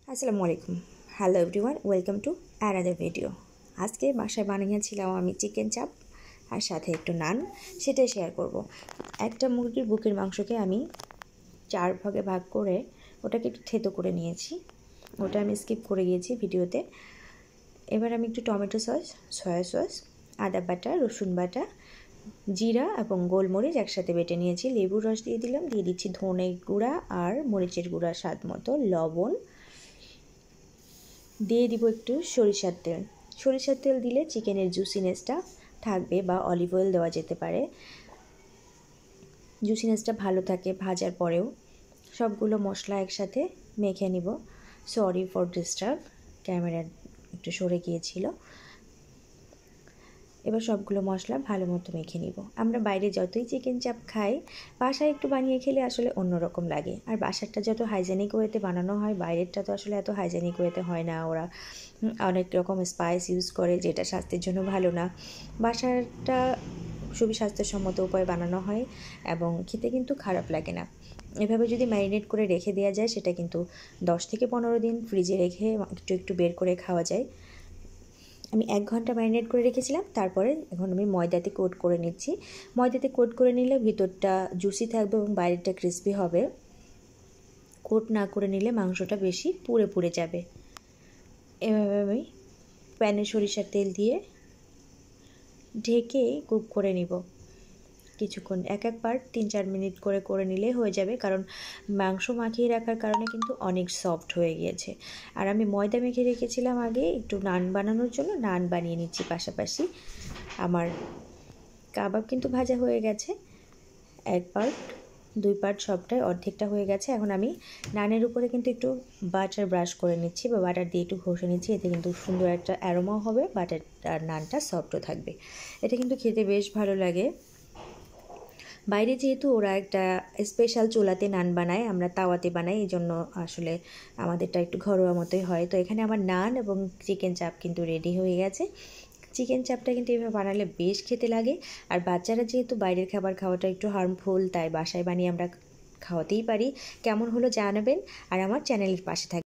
আসসালামু আলাইকুম। Hello everyone, welcome to another video. আজকে বাসায় বানিয়েছিলাম আমি চিকেন চাপ আর সাথে একটু নান, সেটাই শেয়ার করব। একটা মুরগির বুকের মাংসকে আমি 4 ভাগে ভাগ করে ওটাকে একটু থেতো করে নিয়েছি। ওটা আমি স্কিপ করে গিয়েছি ভিডিওতে। এবার আমি একটু টমেটো সস, সয়া সস, আদা বাটা, রসুন বাটা, জিরা এবং গোলমরিচ একসাথে বেটে নিয়েছি। লেবুর রস দিয়ে দিলাম, দিয়ে দিচ্ছি ধনে গুঁড়া আর মরিচের গুঁড়া স্বাদ মতো, লবণ, দিয়ে দিব একটু সরিষার তেল। সরিষার তেল দিলে চিকেনের জুসিনেসটা থাকবে, বা অলিভ অয়েল দেওয়া যেতে পারে, জুসিনেসটা ভালো থাকে ভাজার পরেও। সবগুলো মশলা একসাথে মেখে নিব। সরি ফর ডিস্টার্ব, ক্যামেরা একটু সরে গিয়েছিল। এবার সবগুলো মশলা ভালো মতো মেখে নিব। আমরা বাইরে যতই চিকেন চাপ খাই, বাসায় একটু বানিয়ে খেলে আসলে অন্যরকম লাগে। আর বাসারটা যত হাইজেনিক ওয়েতে বানানো হয়, বাইরেরটা তো আসলে এত হাইজেনিক ওয়েতে হয় না। ওরা অনেক রকম স্পাইস ইউজ করে, যেটা স্বাস্থ্যের জন্য ভালো না। বাসারটা খুবই স্বাস্থ্যসম্মত উপায়ে বানানো হয় এবং খেতে কিন্তু খারাপ লাগে না। এভাবে যদি ম্যারিনেট করে রেখে দেওয়া যায়, সেটা কিন্তু 10 থেকে 15 দিন ফ্রিজে রেখে একটু একটু বের করে খাওয়া যায়। আমি 1 ঘন্টা ম্যারিনেট করে রেখেছিলাম। তারপরে এখন আমি ময়দাতে কোট করে নিচ্ছি। ময়দাতে কোট করে নিলে ভিতরটা জুসি থাকবে এবং বাইরেটা ক্রিস্পি হবে। কোট না করে নিলে মাংসটা বেশি পুড়ে পুড়ে যাবে। এভাবে আমি প্যানে সরিষার তেল দিয়ে ঢেকে কুক করে নিব কিছুক্ষণ। এক পার্ট 3-4 মিনিট করে করে নিলেই হয়ে যাবে, কারণ মাংস মাখিয়ে রাখার কারণে কিন্তু অনেক সফট হয়ে গিয়েছে। আর আমি ময়দা মেখে রেখেছিলাম আগে একটু নান বানানোর জন্য, নান বানিয়ে নিচ্ছি পাশাপাশি। আমার কাবাব কিন্তু ভাজা হয়ে গেছে, 1 পার্ট 2 পার্ট সবটাই অর্ধেকটা হয়ে গেছে। এখন আমি নানের উপরে কিন্তু একটু বাটার ব্রাশ করে নিচ্ছি, বা বাটার দিয়ে একটু ঘষে নিচ্ছি। এতে কিন্তু সুন্দর একটা অ্যারোমাও হবে, বাটার আর নানটা সফটও থাকবে। এটা কিন্তু খেতে বেশ ভালো লাগে। বাইরে যেহেতু ওরা একটা স্পেশাল চুলাতে নান বানায়, আমরা তাওয়াতে বানাই, এই জন্য আসলে আমাদেরটা একটু ঘরোয়া মতোই হয়। তো এখানে আমার নান এবং চিকেন চাপ কিন্তু রেডি হয়ে গেছে। চিকেন চাপটা কিন্তু এভাবে বানালে বেশ খেতে লাগে। আর বাচ্চারা যেহেতু বাইরের খাবার খাওয়াটা একটু হার্মফুল, তাই বাসায় বানিয়ে আমরা খাওয়াতেই পারি। কেমন হলো জানাবেন, আর আমার চ্যানেলের পাশে থাকবেন।